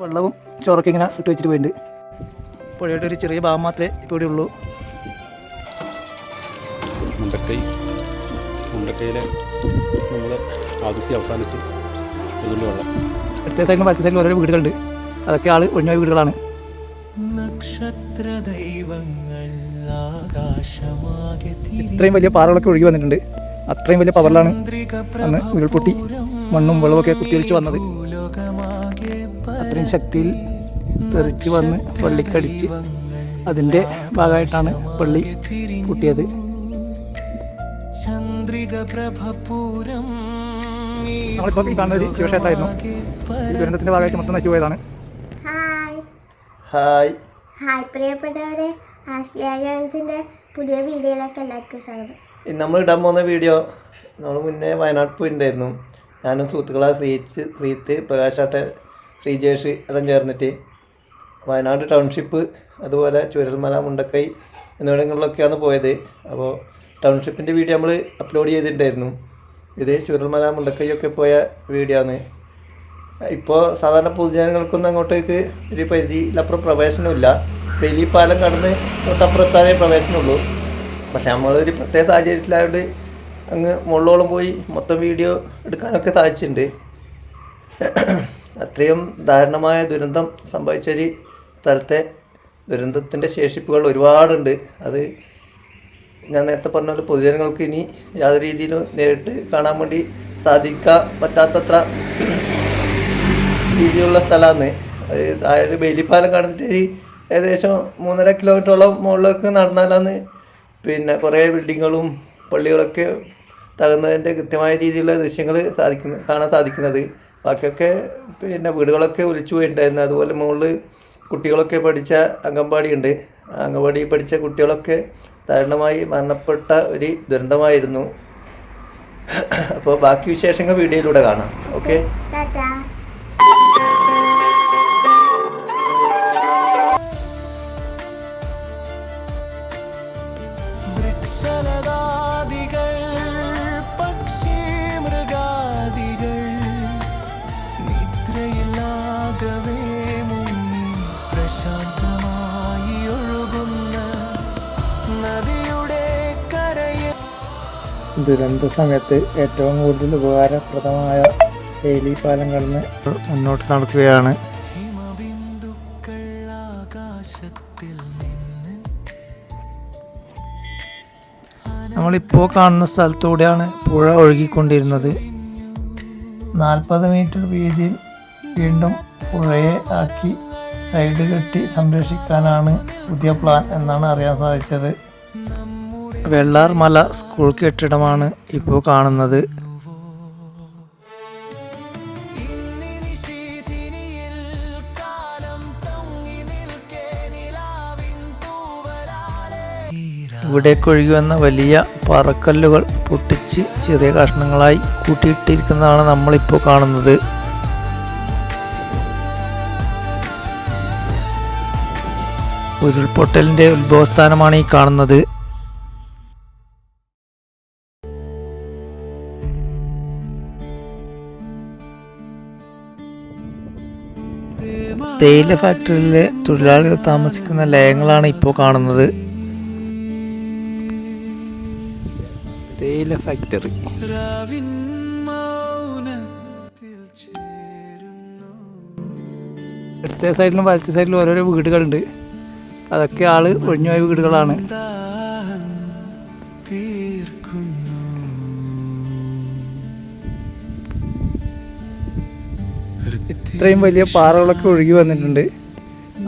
വെള്ളവും ചോറൊക്കെ ഇങ്ങനെ ഇട്ട് വെച്ചിട്ട് പോയിട്ടുണ്ട്. പുഴയുടെ ഒരു ചെറിയ ഭാഗം മാത്രമേ ഇപ്പോൾ ഇവിടെ ഉള്ളൂ. മുണ്ടക്കയിലെ നമ്മൾ ആദ്യത്തെ അവസാനിച്ച് വെള്ളം ഇടത്തെ സൈഡിലും വലത്തെ സൈഡിലും ഓരോ വീടുകളുണ്ട്. അതൊക്കെ ആൾ ഒഴിഞ്ഞ വീടുകളാണ്. ഇത്രയും വലിയ പാറകളൊക്കെ ഒഴുകി വന്നിട്ടുണ്ട്. അത്രയും വലിയ പവറിലാണ് അന്ന് ഉരുൾപൊട്ടി മണ്ണും വെള്ളമൊക്കെ കുത്തിയൊലിച്ച് വന്നത്. അത്രയും ശക്തിയിൽ തെറിച്ച് വന്ന് പള്ളിക്കടിച്ച് അതിൻ്റെ ഭാഗമായിട്ടാണ് പള്ളി പൊട്ടിയത്. നമ്മളിപ്പോൾ കാണുന്നത് ശിവക്ഷേത്രമായിരുന്നു. ദുരന്തത്തിൻ്റെ ഭാഗമായിട്ട് മൊത്തം നശിച്ചു പോയതാണ്. ഹായ് പ്രിയപ്പെട്ടവരെ, ആശ്ലിയാഗാൻസിൻ്റെ പുതിയ വീഡിയോയിലേക്ക് എല്ലാവർക്കും സ്വാഗതം. നമ്മൾ ഇടാൻ പോകുന്ന വീഡിയോ നമ്മൾ മുന്നേ വയനാട് പോയിട്ടുണ്ടായിരുന്നു. ഞാനും സുഹൃത്തുക്കളെ ശ്രീത്ത്, പ്രകാശാട്ടെ, ശ്രീജേഷ് എല്ലാം ചേർന്നിട്ട് വയനാട് ടൗൺഷിപ്പ്, അതുപോലെ ചുരൽമല, മുണ്ടക്കൈ എന്നിവിടങ്ങളിലൊക്കെയാണ് പോയത്. അപ്പോൾ ടൗൺഷിപ്പിൻ്റെ വീഡിയോ നമ്മൾ അപ്ലോഡ് ചെയ്തിട്ടുണ്ടായിരുന്നു. ഇത് ചുരൽമല, മുണ്ടക്കൈയൊക്കെ പോയ വീഡിയോ ആണ്. ഇപ്പോൾ സാധാരണ പൊതുജനങ്ങൾക്കൊന്നും അങ്ങോട്ടേക്ക് ഒരു പരിധിയിലപ്പുറം പ്രവേശനമില്ല. വേലിപ്പാലം കടന്ന് തൊട്ടപ്പുറത്താനേ പ്രവേശനമുള്ളൂ. പക്ഷെ നമ്മളൊരു പ്രത്യേക സാഹചര്യത്തിലായതുകൊണ്ട് അങ്ങ് മുകളിലോളം പോയി മൊത്തം വീഡിയോ എടുക്കാനൊക്കെ സാധിച്ചിട്ടുണ്ട്. അത്രയും ദാരുണമായ ദുരന്തം സംഭവിച്ചൊരു സ്ഥലത്തെ ദുരന്തത്തിൻ്റെ ശേഷിപ്പുകൾ ഒരുപാടുണ്ട്. അത് ഞാൻ നേരത്തെ പറഞ്ഞ പോലെ പൊതുജനങ്ങൾക്ക് ഇനി യാതൊരു രീതിയിലും നേരിട്ട് കാണാൻ വേണ്ടി സാധിക്കാൻ പറ്റാത്തത്ര രീതിയിലുള്ള സ്ഥലമാണ്. അതായത് വേലിപ്പാലം കടന്നിട്ട് ഏകദേശം 3.5 കിലോമീറ്ററോളം മുകളിലേക്ക് നടന്നാലാണ് പിന്നെ കുറേ ബിൽഡിങ്ങുകളും പള്ളികളൊക്കെ തകർന്നതിൻ്റെ കൃത്യമായ രീതിയിലുള്ള ദൃശ്യങ്ങൾ കാണാൻ സാധിക്കുന്നത്. ബാക്കിയൊക്കെ പിന്നെ വീടുകളൊക്കെ ഒലിച്ചു പോയിട്ടുണ്ടായിരുന്നു. അതുപോലെ മുകളിൽ കുട്ടികളൊക്കെ പഠിച്ച അംഗൻവാടിയുണ്ട്. അംഗൻവാടി പഠിച്ച കുട്ടികളൊക്കെ ദാരുണമായി മരണപ്പെട്ട ഒരു ദുരന്തമായിരുന്നു. അപ്പോൾ ബാക്കി വിശേഷങ്ങൾ വീഡിയോയിലൂടെ കാണാം. ഓക്കെ. ദുരന്ത സമയത്ത് ഏറ്റവും കൂടുതൽ ഉപകാരപ്രദമായ വേലിപ്പാലം കടന്ന് മുന്നോട്ട് നടക്കുകയാണ്. നമ്മളിപ്പോൾ കാണുന്ന സ്ഥലത്തൂടെയാണ് പുഴ ഒഴുകിക്കൊണ്ടിരുന്നത്. 40 മീറ്റർ വീതിയിൽ വീണ്ടും പുഴയെ ആക്കി സൈഡ് കെട്ടി സംരക്ഷിക്കാനാണ് പുതിയ പ്ലാൻ എന്നാണ് അറിയാൻ സാധിച്ചത്. വെള്ളാർ മല സ്കൂൾ കെട്ടിടമാണ് ഇപ്പോൾ കാണുന്നത്. ഇവിടേക്ക് ഒഴുകി വന്ന വലിയ പാറക്കല്ലുകൾ പൊട്ടിച്ച് ചെറിയ കഷ്ണങ്ങളായി കൂട്ടിയിട്ടിരിക്കുന്നതാണ് നമ്മളിപ്പോൾ കാണുന്നത്. ഉരുൾപൊട്ടലിൻ്റെ ഉത്ഭവസ്ഥാനമാണ് ഈ കാണുന്നത്. തേയില ഫാക്ടറിയിലെ തൊഴിലാളികൾ താമസിക്കുന്ന ലയങ്ങളാണ് ഇപ്പോൾ കാണുന്നത്. തേയില ഫാക്ടറി. ഇടത്തെ സൈഡിലും വലത്തെ സൈഡിലും ഓരോരോ വീടുകളുണ്ട്. അതൊക്കെ ആള് ഒഴിഞ്ഞുപോയ വീടുകളാണ്. ഇത്രയും വലിയ പാറകളൊക്കെ ഒഴുകി വന്നിട്ടുണ്ട്.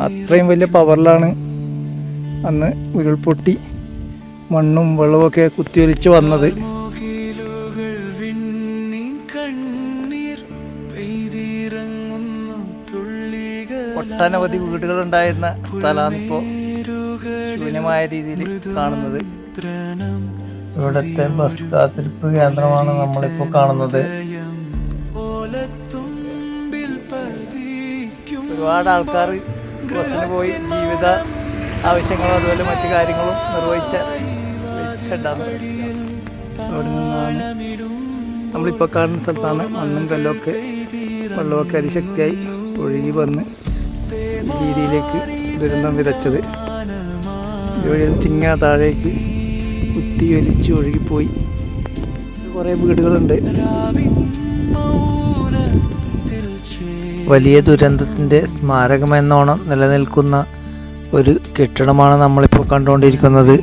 അത്രയും വലിയ പവറിലാണ് അന്ന് ഉരുൾപൊട്ടി മണ്ണും വെള്ളമൊക്കെ കുത്തിയൊലിച്ച് വന്നത്. ഒട്ടനവധി വീടുകളുണ്ടായിരുന്ന സ്ഥലമാണ് ഇപ്പോൾ ശൂന്യമായ രീതിയിൽ കാണുന്നത്. ഇവിടുത്തെ ബസ് കാത്തിരിപ്പ് കേന്ദ്രമാണ് നമ്മളിപ്പോൾ കാണുന്നത്. ഒരുപാട് ആൾക്കാർ ബസ്സിന് പോയി ജീവിത ആവശ്യങ്ങളും അതുപോലെ മറ്റു കാര്യങ്ങളും നിർവഹിച്ച ഷെഡാണ്. അവിടെ നിന്നാണ് നമ്മളിപ്പോൾ കാണുന്ന സ്ഥലത്താണ് മണ്ണും കല്ലൊക്കെ വെള്ളമൊക്കെ അതിശക്തിയായി ഒഴുകി വന്ന് ഈ രീതിയിലേക്ക് ദുരന്തം വിതച്ചത്. ഇതുവഴി ഇങ്ങനെ താഴേക്ക് കുത്തി വലിച്ച് ഒഴുകിപ്പോയി. കുറേ വീടുകളുണ്ട്. വലിയ ദുരന്തത്തിൻ്റെ സ്മാരകമെന്നോണം നിലനിൽക്കുന്ന ഒരു കെട്ടിടമാണ് നമ്മളിപ്പോൾ കണ്ടുകൊണ്ടിരിക്കുന്നത്.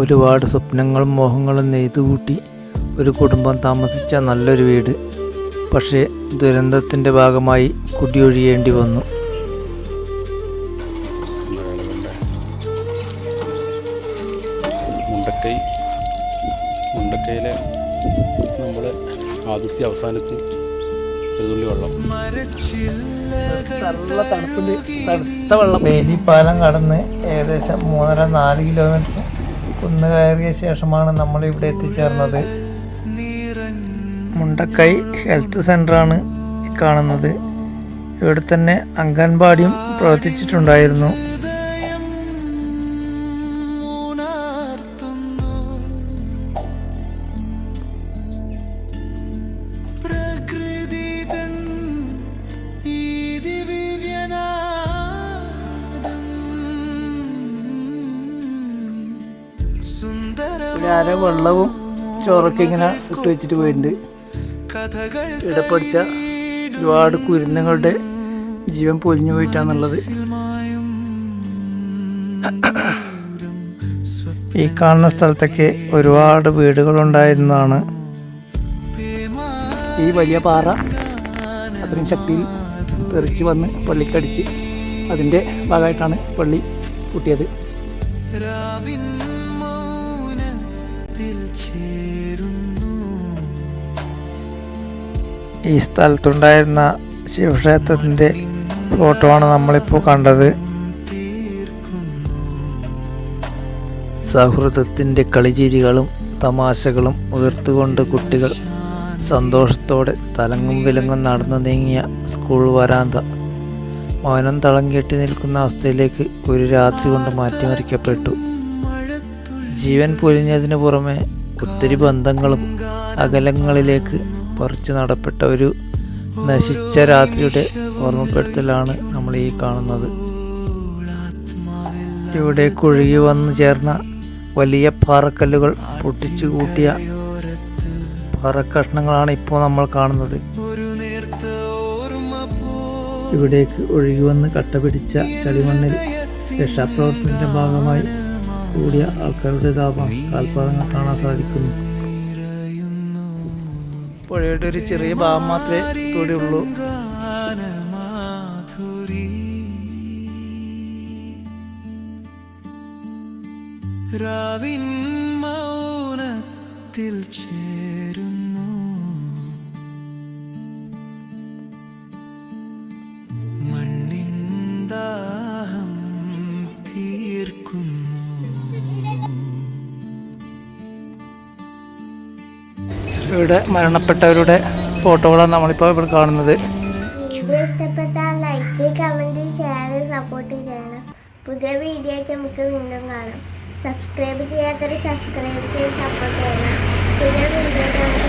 ഒരുപാട് സ്വപ്നങ്ങളും മോഹങ്ങളും നെയ്തുകൂട്ടി ഒരു കുടുംബം താമസിച്ച നല്ലൊരു വീട്, പക്ഷേ ദുരന്തത്തിൻ്റെ ഭാഗമായി കുടിയൊഴിയേണ്ടി വന്നു. മുണ്ടക്കയിലെ നമ്മൾ ആദ്യത്തെ അവസാനിച്ച് ഒരു തുള്ളി വെള്ളം. നല്ല തണുപ്പുണ്ട്, തണുത്ത വെള്ളം. വേലിപ്പാലം കടന്ന് ഏകദേശം 3.5-4 കിലോമീറ്റർ കുന്ന് കയറിയ ശേഷമാണ് നമ്മൾ ഇവിടെ എത്തിച്ചേർന്നത്. മുണ്ടക്കൈ ഹെൽത്ത് സെൻ്ററാണ് കാണുന്നത്. ഇവിടെ തന്നെ അംഗൻവാടിയും പ്രവർത്തിച്ചിട്ടുണ്ടായിരുന്നു. ഇവിടെ ആരോ വെള്ളവും ചോറൊക്കെ ഇങ്ങനെ ഇട്ട് വെച്ചിട്ട് പോയിട്ടുണ്ട്. ഇവിടെ പഠിച്ച ഒരുപാട് കുരുന്നുകളുടെ ജീവൻ പൊലിഞ്ഞു പോയിട്ടാന്നുള്ളത്. ഈ കാണുന്ന സ്ഥലത്തൊക്കെ ഒരുപാട് വീടുകളുണ്ടായിരുന്നതാണ്. ഈ വലിയ പാറ അത്രയും ശക്തിയിൽ തെറിച്ച് വന്ന് പള്ളിക്കടിച്ച് അതിൻ്റെ ഭാഗമായിട്ടാണ് പള്ളി പൊട്ടിയത്. ഈ സ്ഥലത്തുണ്ടായിരുന്ന ശിവക്ഷേത്രത്തിൻ്റെ ഫോട്ടോ ആണ് നമ്മളിപ്പോൾ കണ്ടത്. സൗഹൃദത്തിൻ്റെ കളിചിരികളും തമാശകളും ഉയർത്തുകൊണ്ട് കുട്ടികൾ സന്തോഷത്തോടെ തലങ്ങും വിലങ്ങും നടന്നു നീങ്ങിയ സ്കൂൾ വരാന്ത മൗനം തളം കെട്ടി നിൽക്കുന്ന അവസ്ഥയിലേക്ക് ഒരു രാത്രി കൊണ്ട് മാറ്റിമറിക്കപ്പെട്ടു. ജീവൻ പൊലിഞ്ഞതിന് പുറമെ ഒത്തിരി ബന്ധങ്ങളും അകലങ്ങളിലേക്ക് പറിച്ചു നടപ്പെട്ട ഒരു നശിച്ച രാത്രിയുടെ ഓർമ്മപ്പെടുത്തലാണ് നമ്മൾ ഈ കാണുന്നത്. ഇവിടെ ഒഴുകി വന്നു ചേർന്ന വലിയ പാറക്കല്ലുകൾ പൊട്ടിച്ചു കൂട്ടിയ പാറക്കഷ്ണങ്ങളാണ് ഇപ്പോൾ നമ്മൾ കാണുന്നത്. ഇവിടേക്ക് ഒഴുകി വന്ന് കട്ട പിടിച്ച ചളിമണ്ണിൽ രക്ഷാപ്രവർത്തനത്തിൻ്റെ ഭാഗമായി കൂടിയ ആൾക്കാരുടെ കാൽപാദങ്ങൾ കാണാൻ സാധിക്കുന്നു. പുഴയുടെ ഒരു ചെറിയ ഭാഗം മാത്രമേ ഇവിടെ ഉള്ളൂ. രാവിൻ മൗനത്തിൽ ചേരുന്നു മണ്ണിൻ ദാഹം തീർക്കുന്നു. ഇവിടെ മരണപ്പെട്ടവരുടെ ഫോട്ടോകളാണ് നമ്മളിപ്പോൾ ഇവിടെ കാണുന്നത്. വീഡിയോ ഇഷ്ടപ്പെട്ടാൽ ലൈക്ക്, കമൻറ്റ്, ഷെയർ, സപ്പോർട്ട് ചെയ്യണം. പുതിയ വീഡിയോ ആയിട്ട് നമുക്ക് വീണ്ടും കാണാം. സബ്സ്ക്രൈബ് ചെയ്യാത്തവർ സബ്സ്ക്രൈബ് ചെയ്ത് സപ്പോർട്ട് ചെയ്യണം. പുതിയ വീഡിയോ ആയിട്ട് നമുക്ക്